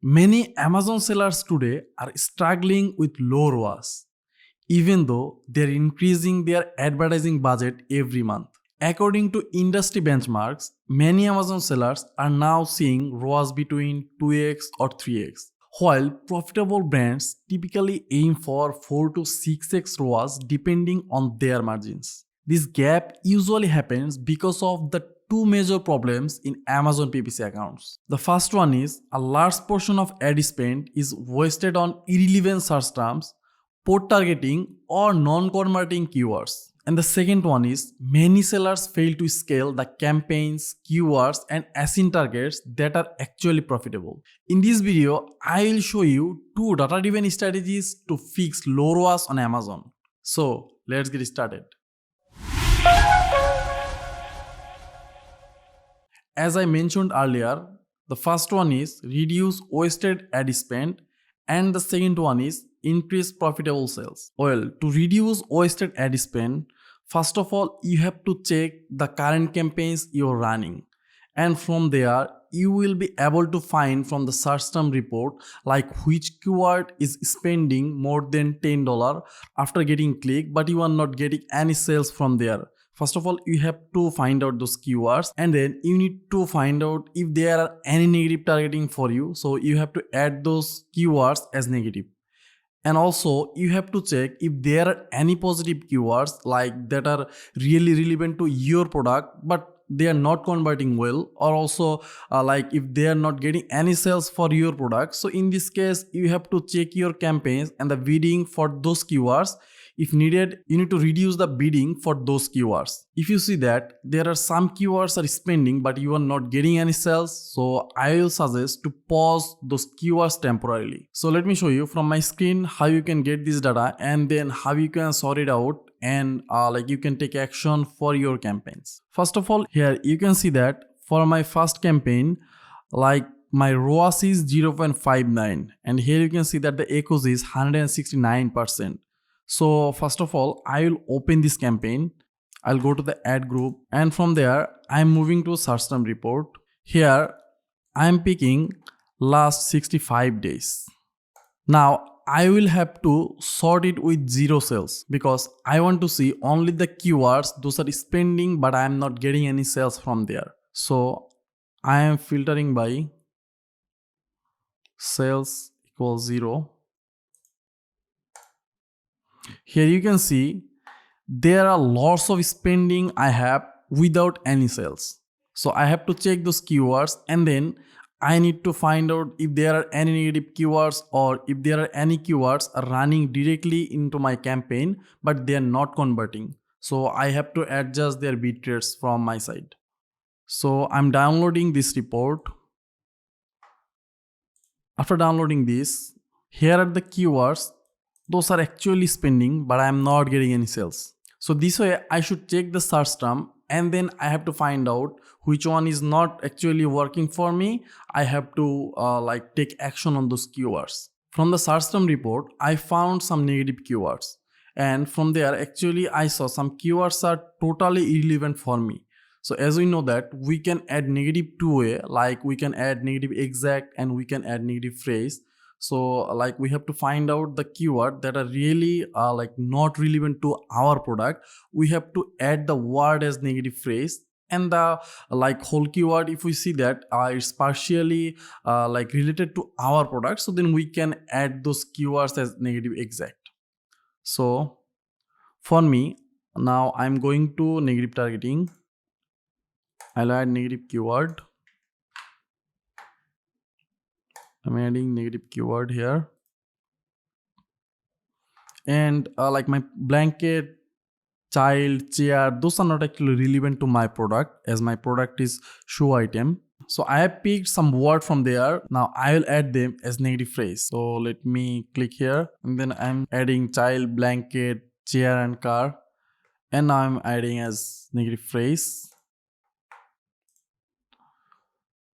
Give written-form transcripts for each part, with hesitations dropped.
Many Amazon sellers today are struggling with low ROAS, even though they're increasing their advertising budget every month. According to industry benchmarks, many Amazon sellers are now seeing ROAS between 2x or 3x, while profitable brands typically aim for 4 to 6x ROAS depending on their margins. This gap usually happens because of the two major problems in Amazon PPC accounts. The first one is a large portion of ad spend is wasted on irrelevant search terms, poor targeting, or non-converting keywords. And the second one is many sellers fail to scale the campaigns, keywords, and assign targets that are actually profitable. In this video, I will show you two data-driven strategies to fix low ROAS on Amazon. So let's get started. As I mentioned earlier, the first one is reduce wasted ad spend and the second one is increase profitable sales. Well, to reduce wasted ad spend, first of all, you have to check the current campaigns you're running. And from there, you will be able to find from the search term report like which keyword is spending more than $10 after getting click, but you are not getting any sales from there. First of all, you have to find out those keywords and then you need to find out if there are any negative targeting for you. So you have to add those keywords as negative. And also you have to check if there are any positive keywords like that are really relevant to your product but they are not converting well, or also like if they are not getting any sales for your product. So in this case, you have to check your campaigns and the bidding for those keywords. If needed, you need to reduce the bidding for those keywords. If you see that there are some keywords are spending but you are not getting any sales, so I will suggest to pause those keywords temporarily. So let me show you from my screen how you can get this data and then how you can sort it out and like you can take action for your campaigns. First of all, here you can see that for my first campaign, like my ROAS is 0.59 and here you can see that the ACoS is 169%. So first of all, I will open this campaign. I'll go to the ad group and from there I'm moving to search term report. Here I'm picking last 65 days. Now I will have to sort it with 0 sales because I want to see only the keywords those are spending but I am not getting any sales from there. So I am filtering by sales equals 0. Here you can see there are lots of spending I have without any sales. So I have to check those keywords and then I need to find out if there are any negative keywords or if there are any keywords running directly into my campaign but they are not converting. So I have to adjust their bit rates from my side. So I'm downloading this report. After downloading this, here are the keywords. Those are actually spending but I am not getting any sales. So this way I should check the search term and then I have to find out which one is not actually working for me. I have to like take action on those keywords. From the search term report, I found some negative keywords and from there actually I saw some keywords are totally irrelevant for me. So as we know that we can add negative two-way, like we can add negative exact and we can add negative phrase. So like we have to find out the keyword that are really like not relevant to our product. We have to add the word as negative phrase and the like whole keyword. If we see that it's partially like related to our product, so then we can add those keywords as negative exact. So for me now I'm going to negative targeting. I'll add negative keyword. I'm adding negative keyword here and like my blanket, child, chair, those are not actually relevant to my product as my product is shoe item. So I have picked some word from there. Now I will add them as negative phrase. So let me click here and then I'm adding child, blanket, chair and car and now I'm adding as negative phrase.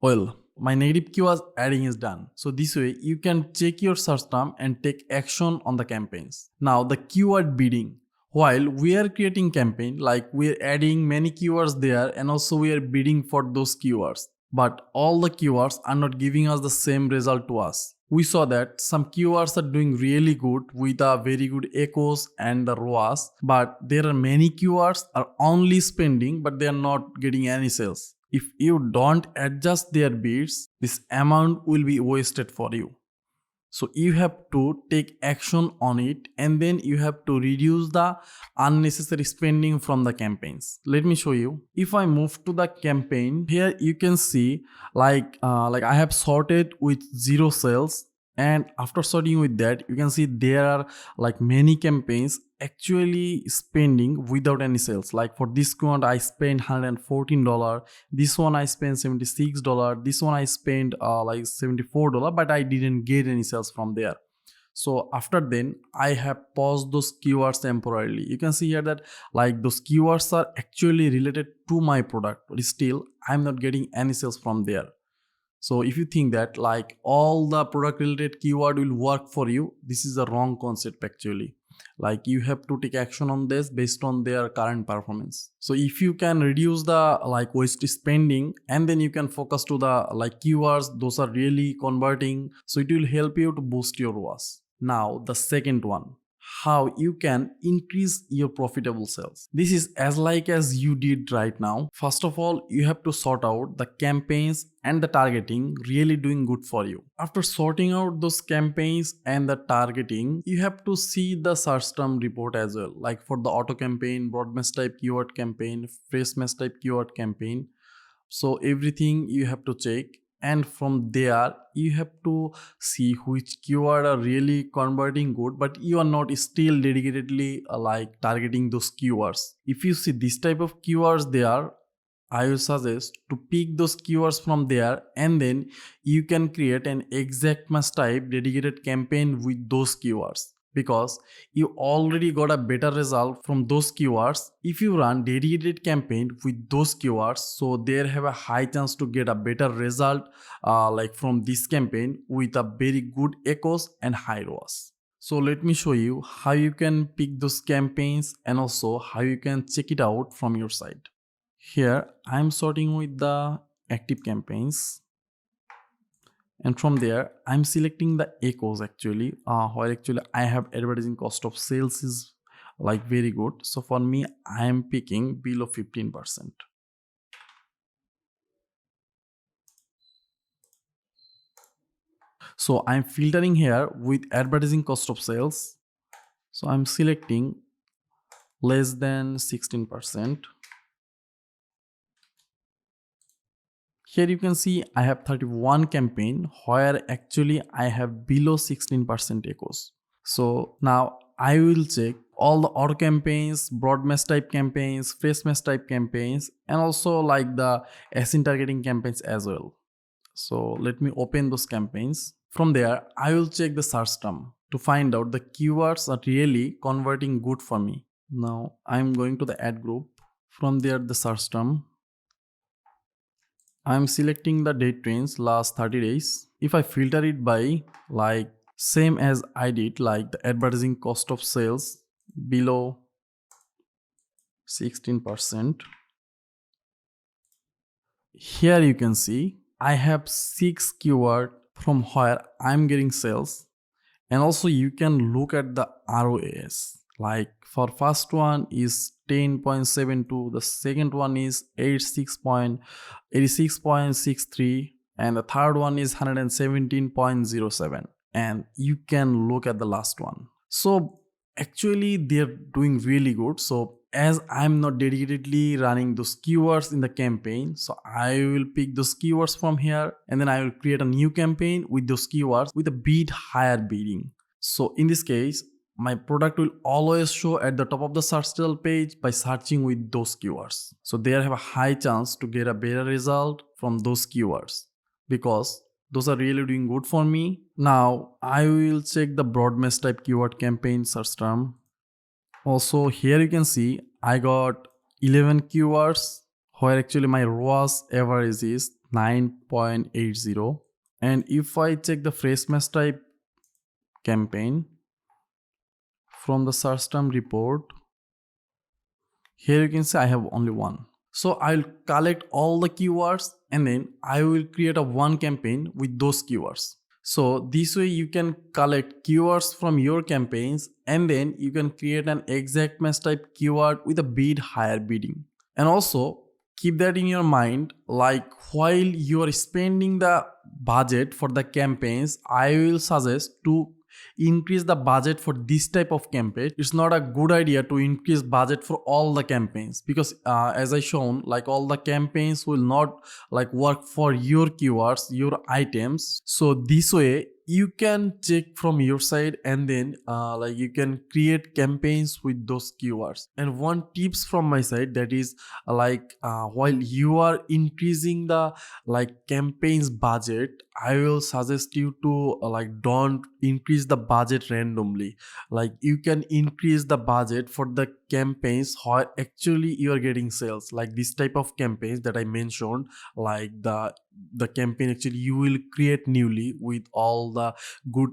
Well, my negative keyword adding is done. So this way you can check your search term and take action on the campaigns. Now the keyword bidding. While we are creating campaign, like we are adding many keywords there and also we are bidding for those keywords. but all the keywords are not giving us the same result to us. We saw that some keywords are doing really good with a very good ACoS and the ROAS, but there are many keywords are only spending but they are not getting any sales. If you don't adjust their bids, this amount will be wasted for you. So you have to take action on it, and then you have to reduce the unnecessary spending from the campaigns. Let me show you. If I move to the campaign, here you can see like I have sorted with 0 sales, and after sorting with that you can see there are like many campaigns actually spending without any sales. Like for this one I spent $114, this one I spent $76, this one I spent like $74, but I didn't get any sales from there. So after then I have paused those keywords temporarily. You can see here that like those keywords are actually related to my product, but still I'm not getting any sales from there. So if you think that like all the product related keyword will work for you, this is a wrong concept actually. Like you have to take action on this based on their current performance. So if you can reduce the like waste spending, and then you can focus to the like keywords those are really converting, so it will help you to boost your ROAS. Now the second one, how you can increase your profitable sales. This is as like as you did right now. First of all, you have to sort out the campaigns and the targeting really doing good for you. After sorting out those campaigns and the targeting, you have to see the search term report as well. Like for the auto campaign, broad mesh type keyword campaign, fresh mesh type keyword campaign. So everything you have to check, and from there you have to see which keyword are really converting good, but you are not still dedicatedly like targeting those keywords. If you see this type of keywords there, I will suggest to pick those keywords from there, and then you can create an exact match type dedicated campaign with those keywords, because you already got a better result from those keywords. If you run dedicated campaign with those keywords, so there have a high chance to get a better result like from this campaign with a very good ACoS and high ROAS. So let me show you how you can pick those campaigns and also how you can check it out from your side. Here I'm sorting with the active campaigns, and from there I'm selecting the ACoS actually, where actually I have advertising cost of sales is like very good. So for me I am picking below 15%. So I'm filtering here with advertising cost of sales. So I'm selecting less than 16%. Here you can see I have 31 campaign where actually I have below 16% ACoS. So now I will check all the auto campaigns, broad mesh type campaigns, fresh mesh type campaigns, and also like the ASIN targeting campaigns as well. So let me open those campaigns. From there, I will check the search term to find out the keywords are really converting good for me. Now I'm going to the ad group. From there, the search term. I'm selecting the date range last 30 days. If I filter it by like same as I did, like the advertising cost of sales below 16%. Here you can see I have 6 keyword from where I'm getting sales, and also you can look at the ROAS. Like for first one is 10.72, the second one is 86.63, and the third one is 117.07, and you can look at the last one. So actually they're doing really good. So as I'm not dedicatedly running those keywords in the campaign, so I will pick those keywords from here, and then I will create a new campaign with those keywords with a bit higher bidding. So in this case, my product will always show at the top of the search result page by searching with those keywords. So there have a high chance to get a better result from those keywords, because those are really doing good for me. Now I will check the broad mesh type keyword campaign search term. Also here you can see I got 11 keywords where actually my ROAS average is 9.80. And if I check the fresh mesh type campaign from the search term report, here you can see I have only one. So I'll collect all the keywords and then I will create a one campaign with those keywords. So this way you can collect keywords from your campaigns, and then you can create an exact match type keyword with a bit higher bidding. And also keep that in your mind, like while you are spending the budget for the campaigns, I will suggest to increase the budget for this type of campaign. It's not a good idea to increase budget for all the campaigns, because as I shown, like all the campaigns will not like work for your keywords, your items. So this way you can check from your side, and then like you can create campaigns with those keywords. And one tips from my side, that is while you are increasing the like campaigns budget, I will suggest you to like don't increase the budget randomly. Like you can increase the budget for the campaigns where actually you are getting sales, like this type of campaigns that I mentioned, like the campaign actually you will create newly with all the good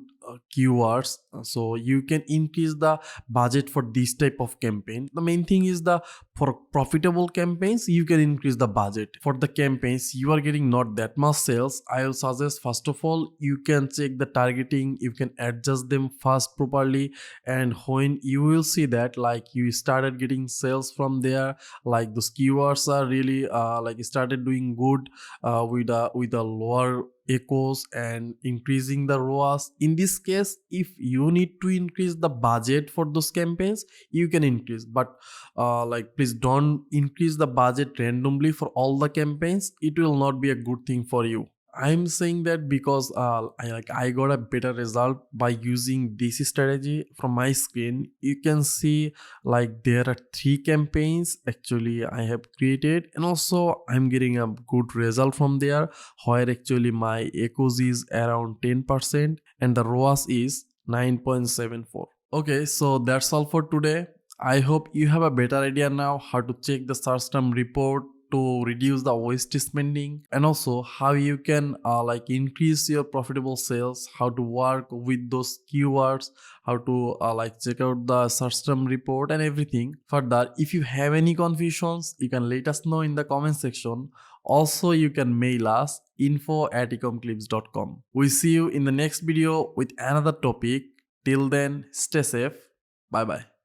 keywords. So you can increase the budget for this type of campaign. The main thing is the for profitable campaigns you can increase the budget. For the campaigns you are getting not that much sales, I will suggest first of all you can check the targeting, you can adjust them first properly, and when you will see that like you started getting sales from there, like those keywords are really like started doing good with a lower ACoS and increasing the ROAS. In this case, if you need to increase the budget for those campaigns, you can increase, but like please don't increase the budget randomly for all the campaigns. It will not be a good thing for you. I'm saying that because I got a better result by using this strategy. From my screen you can see like there are 3 campaigns actually I have created, and also I'm getting a good result from there, where actually my ACoS is around 10% and the ROAS is 9.74. Okay, so that's all for today. I hope you have a better idea now how to check the search term report to reduce the waste spending, and also how you can like increase your profitable sales, how to work with those keywords, how to like check out the search term report and everything. Further, if you have any confusions, you can let us know in the comment section. Also you can mail us info@ecomclips.com. We see you in the next video with another topic. Till then, stay safe. Bye bye.